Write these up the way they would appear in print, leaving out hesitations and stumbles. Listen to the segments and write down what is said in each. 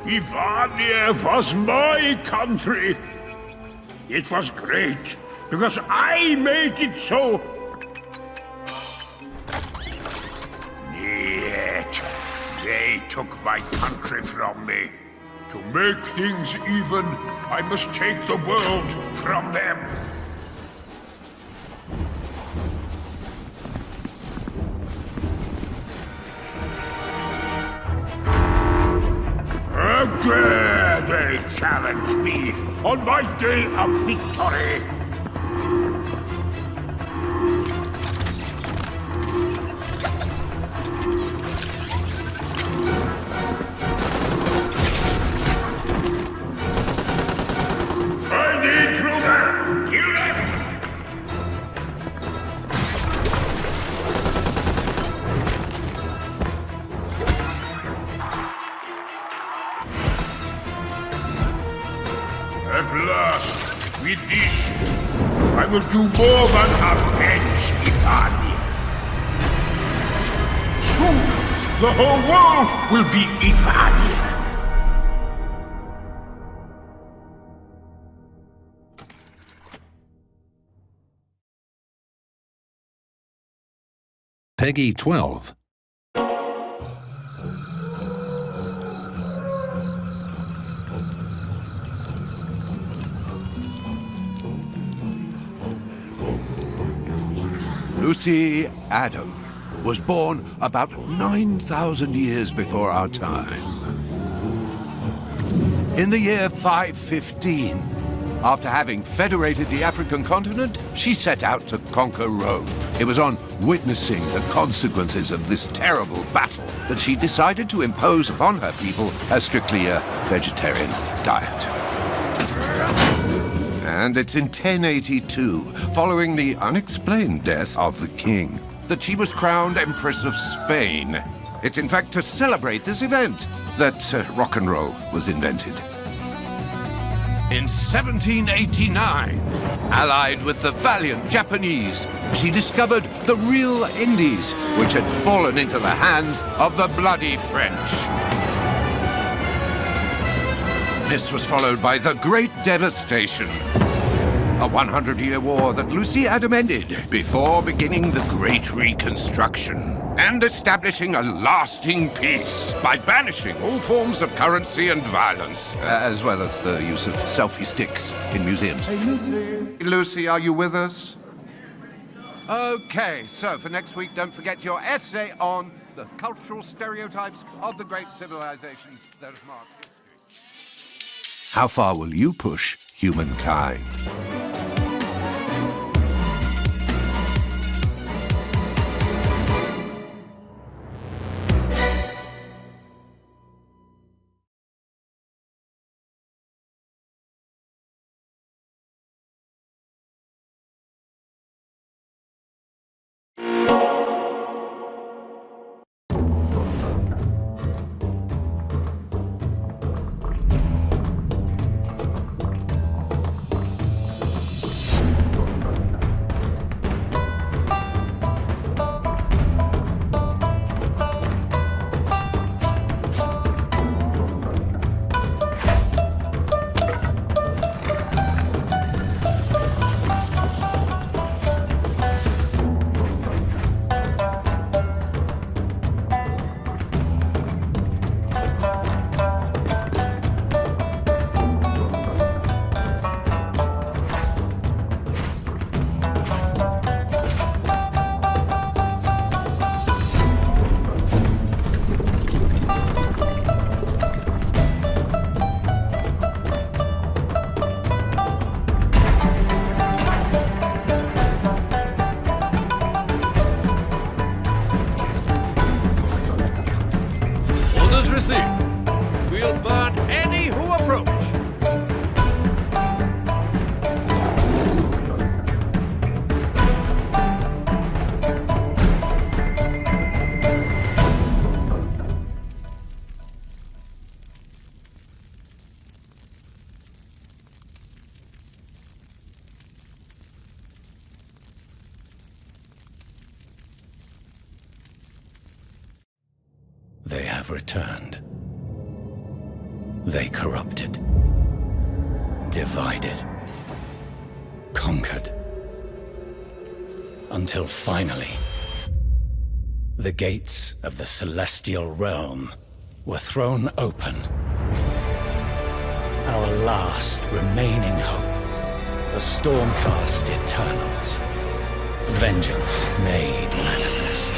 Ivania was my country. It was great, because I made it so. Yet, they took my country from me. To make things even, I must take the world from them. How dare they challenge me on my day of victory? I need Kruger! Kill them! At last, with this, I will do more than avenge Ivania. Soon, the whole world will be Ivania. Peggy 12. Lucy Adam was born about 9,000 years before our time. In the year 515, after having federated the African continent, she set out to conquer Rome. It was on witnessing the consequences of this terrible battle that she decided to impose upon her people a strictly vegetarian diet. And it's in 1082, following the unexplained death of the king, that she was crowned Empress of Spain. It's in fact to celebrate this event that rock and roll was invented. In 1789, allied with the valiant Japanese, she discovered the real Indies, which had fallen into the hands of the bloody French. This was followed by the Great Devastation, a 100-year war that Lucy Adam ended before beginning the Great Reconstruction and establishing a lasting peace by banishing all forms of currency and violence, as well as the use of selfie sticks in museums. Hey, Lucy, are you with us? Okay, so for next week, don't forget your essay on the cultural stereotypes of the great civilizations that have marked history. How far will you push humankind? We'll burn any who approach. They have returned. They corrupted, divided, conquered, until finally, the gates of the celestial realm were thrown open. Our last remaining hope, the Stormcast Eternals. Vengeance made manifest.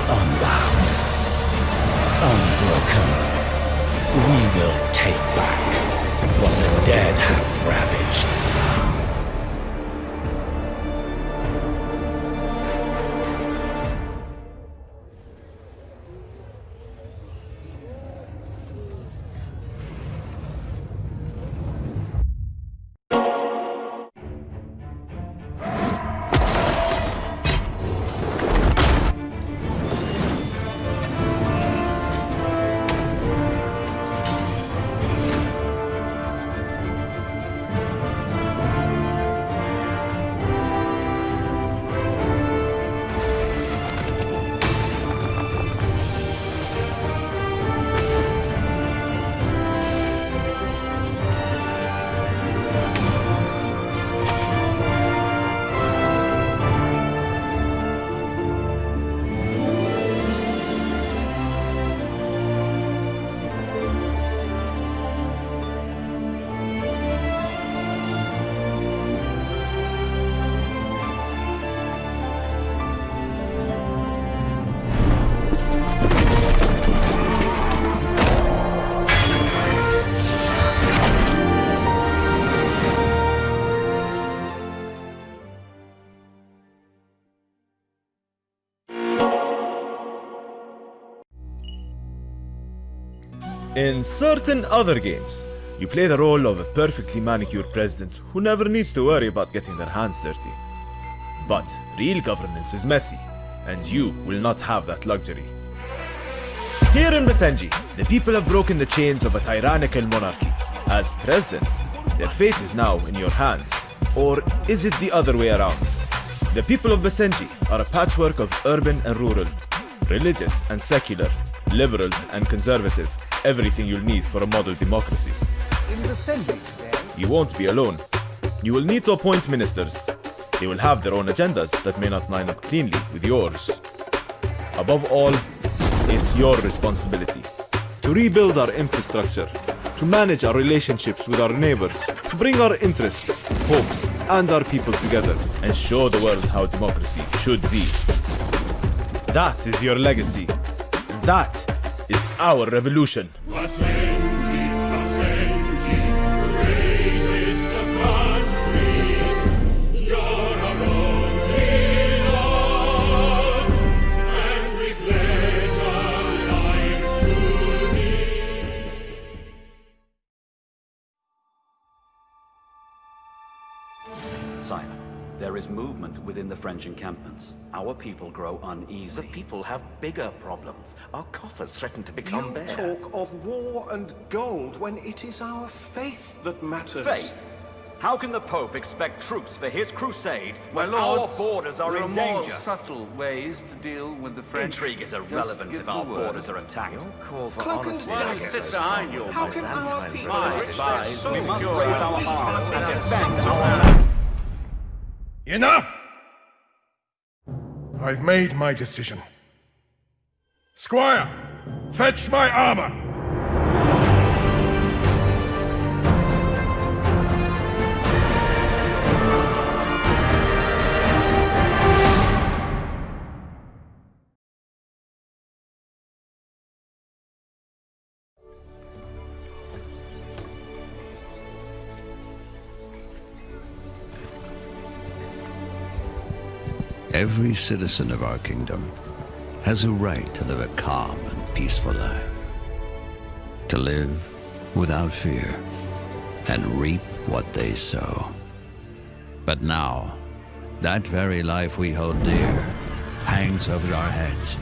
Unbound, unbroken, we will take back what the dead have ravaged. In certain other games, you play the role of a perfectly manicured president who never needs to worry about getting their hands dirty. But real governance is messy, and you will not have that luxury. Here in Basenji, the people have broken the chains of a tyrannical monarchy. As president, their fate is now in your hands. Or is it the other way around? The people of Basenji are a patchwork of urban and rural, religious and secular, liberal and conservative, everything you'll need for a model democracy. In Basenji, then? You won't be alone. You will need to appoint ministers. They will have their own agendas that may not line up cleanly with yours. Above all, it's your responsibility to rebuild our infrastructure, to manage our relationships with our neighbors, to bring our interests, hopes, and our people together, and show the world how democracy should be. That is your legacy. And that is our revolution. Sire, there is movement within the French encampments. Our people grow uneasy. The people have bigger problems. Our coffers threaten to become You bare. talk of war and gold when it is our faith that matters. Faith? How can the Pope expect troops for his crusade when My our lords, borders are there in more danger? subtle ways to deal with the French. Intrigue is irrelevant Just if give our the word. borders are attacked. Call for Cloak and honesty. dagger. Sit behind you. How can our people My risk their spies, souls? We must Your raise our army arms and has defend our land. Enough! I've made my decision. Squire, fetch my armor! Every citizen of our kingdom has a right to live a calm and peaceful life. To live without fear and reap what they sow. But now, that very life we hold dear hangs over our heads.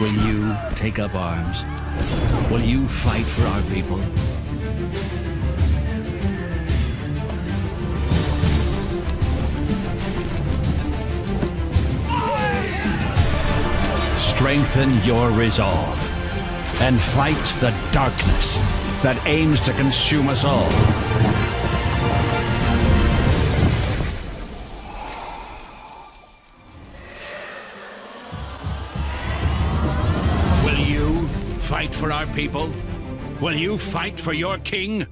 Will you take up arms? Will you fight for our people? strengthen your resolve and fight the darkness that aims to consume us all. Will you fight for our people? Will you fight for your king?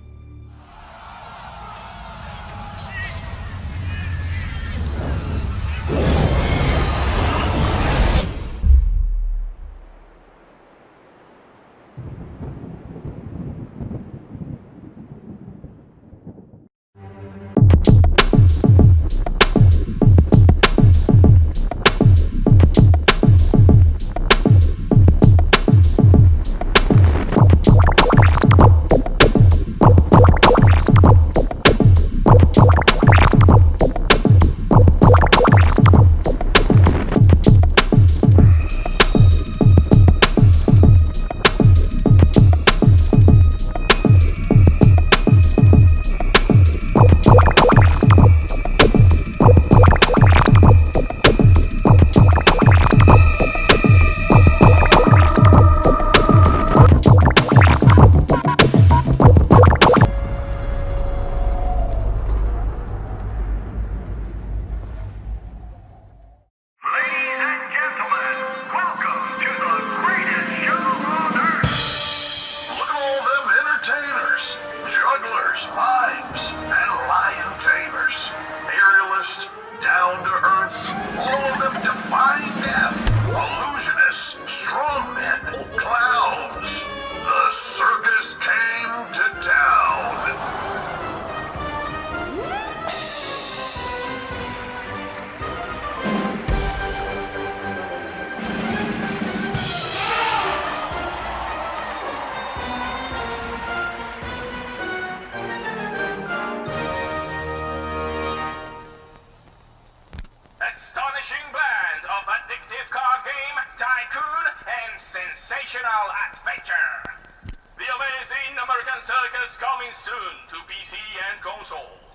Circus coming soon to PC and consoles.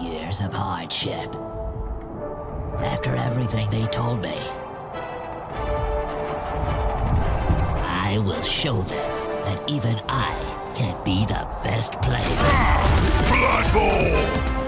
Years of hardship. After everything they told me, I will show them that even I can be the best player. Blood Bowl!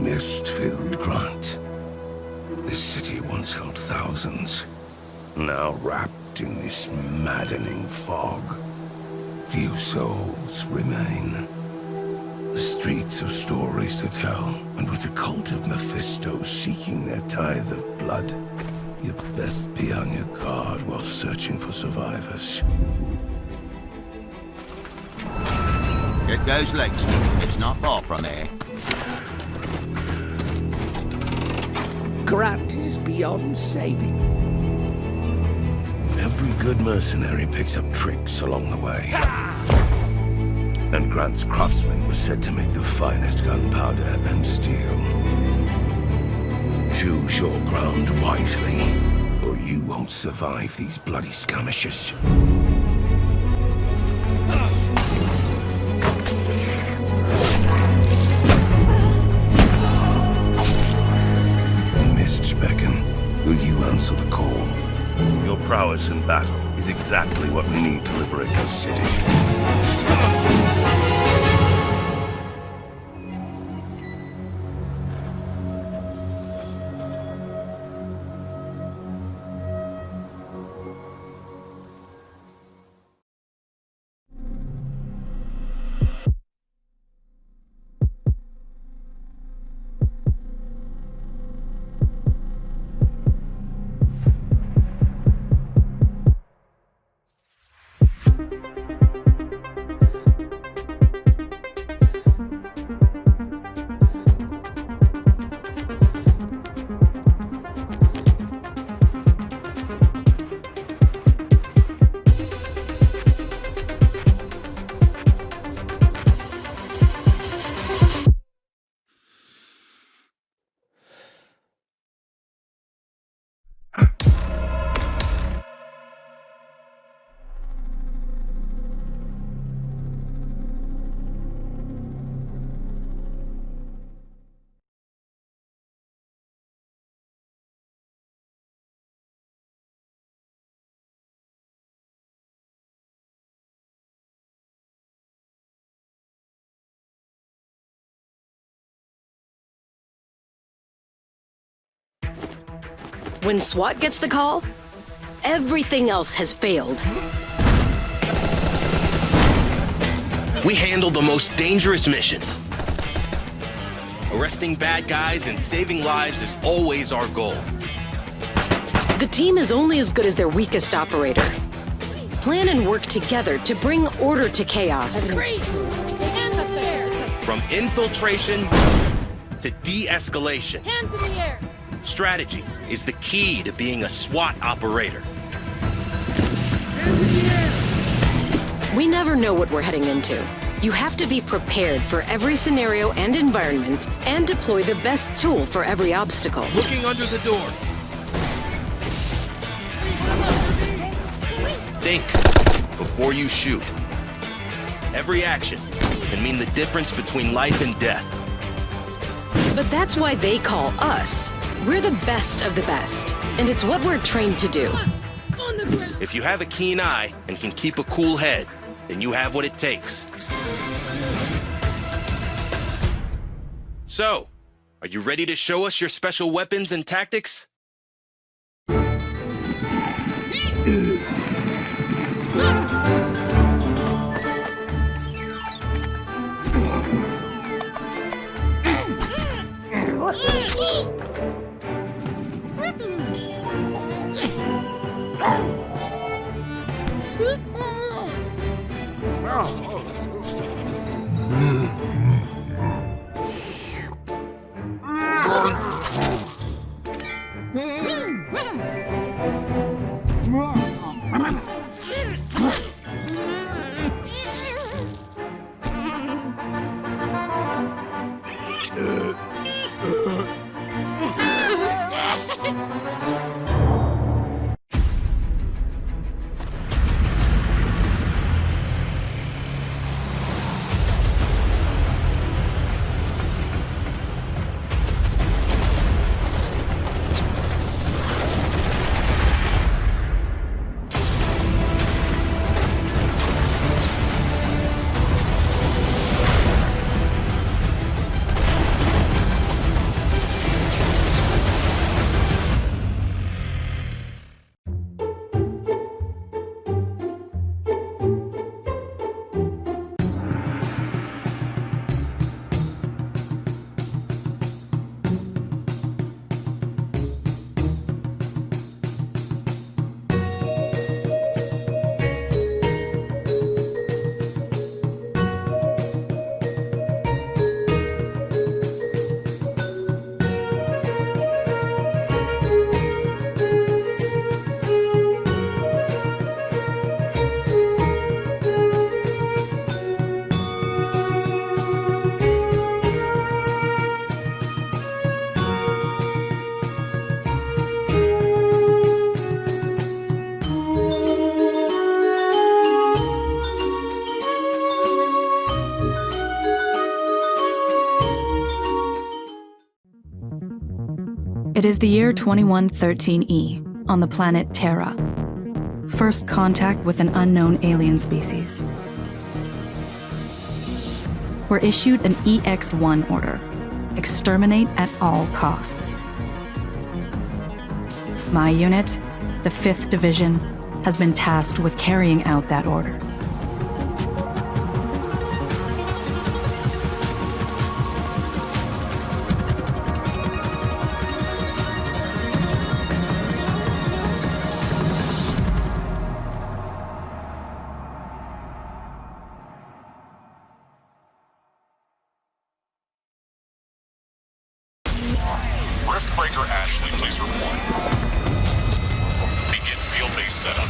Mist-filled Grant. This city once held thousands, now wrapped in this maddening fog. Few souls remain. The streets have stories to tell, and with the cult of Mephisto seeking their tithe of blood, you'd best be on your guard while searching for survivors. It goes Lakesman. It's not far from here. Grant is beyond saving. Every good mercenary picks up tricks along the way. And Grant's craftsman was said to make the finest gunpowder and steel. Choose your ground wisely, or you won't survive these bloody skirmishes. Mists beckon. Will you answer the call? Your prowess in battle is exactly what we need to liberate this city. When SWAT gets the call, everything else has failed. We handle the most dangerous missions. Arresting bad guys and saving lives is always our goal. The team is only as good as their weakest operator. Plan and work together to bring order to chaos. From infiltration to de-escalation. Hands in the air! Strategy is the key to being a SWAT operator. We never know what we're heading into. You have to be prepared for every scenario and environment, and deploy the best tool for every obstacle. Looking under the door. Think before you shoot. Every action can mean the difference between life and death. But that's why they call us. We're the best of the best, and it's what we're trained to do. If you have a keen eye and can keep a cool head, then you have what it takes. So, are you ready to show us your special weapons and tactics? It is the year 2113E on the planet Terra. First contact with an unknown alien species. We're issued an EX-1 order. Exterminate at all costs. My unit, the 5th Division, has been tasked with carrying out that order. Riftbreaker Ashley, please report. Begin field-based setup.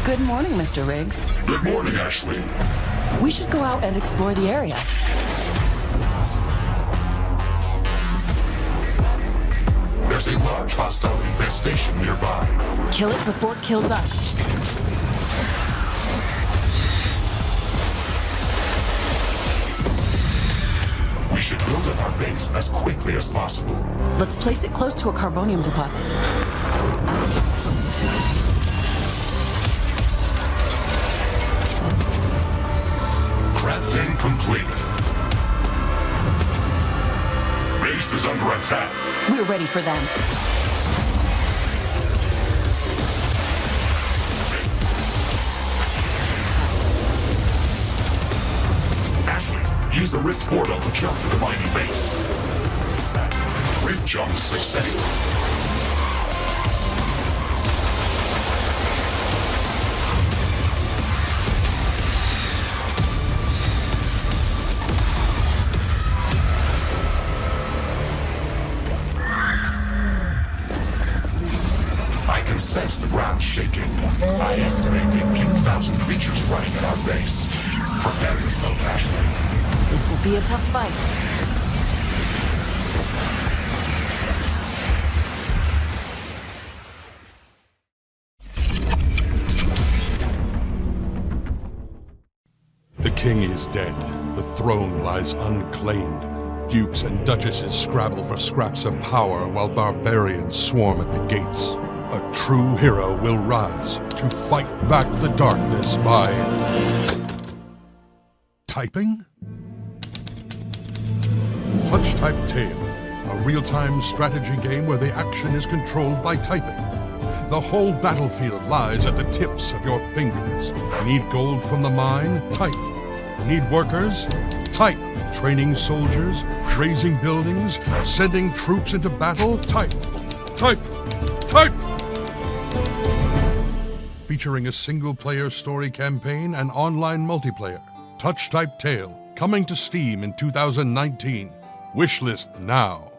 Good morning, Mr. Riggs. Good morning, Ashley. We should go out and explore the area. There's a large hostile infestation nearby. Kill it before it kills us. We should build up our base as quickly as possible. Let's place it close to a carbonium deposit. Crafting complete. Base is under attack. We're ready for them. Ashley, use the rift portal to jump to the mighty base. Rift jump successful. Sense the ground shaking. I estimate a few thousand creatures running at our base. Prepare yourself, Ashley. This will be a tough fight. The king is dead. The throne lies unclaimed. Dukes and duchesses scrabble for scraps of power while barbarians swarm at the gates. A true hero will rise to fight back the darkness by typing? Touch Type Tale, a real-time strategy game where the action is controlled by typing. The whole battlefield lies at the tips of your fingers. Need gold from the mine? Type. Need workers? Type. Training soldiers, raising buildings, sending troops into battle? Type. Type. Type! Featuring a single-player story campaign and online multiplayer. Touch Type Tale, coming to Steam in 2019. Wishlist now.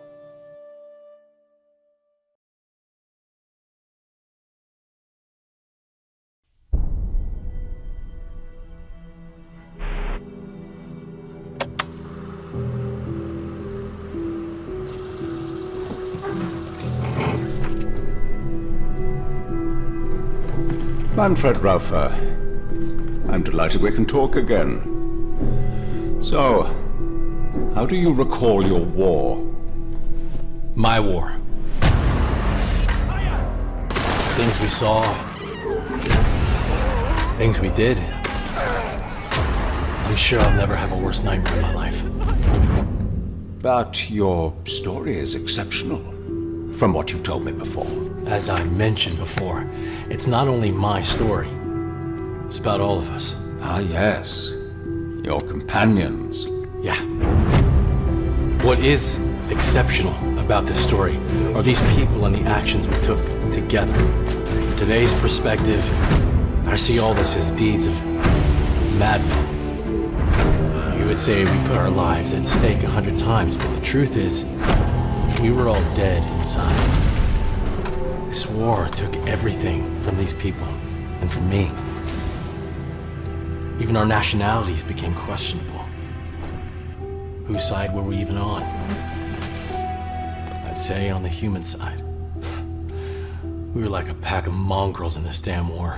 Manfred Raufer, I'm delighted we can talk again. So, how do you recall your war? My war. Things we saw. Things we did. I'm sure I'll never have a worse nightmare in my life. But your story is exceptional, from what you've told me before. As I mentioned before, it's not only my story. It's about all of us. Ah, yes. Your companions. Yeah. What is exceptional about this story are these people and the actions we took together. From today's perspective, I see all this as deeds of madmen. You would say we put our lives at stake 100 times, but the truth is, we were all dead inside. This war took everything from these people, and from me. Even our nationalities became questionable. Whose side were we even on? I'd say on the human side. We were like a pack of mongrels in this damn war.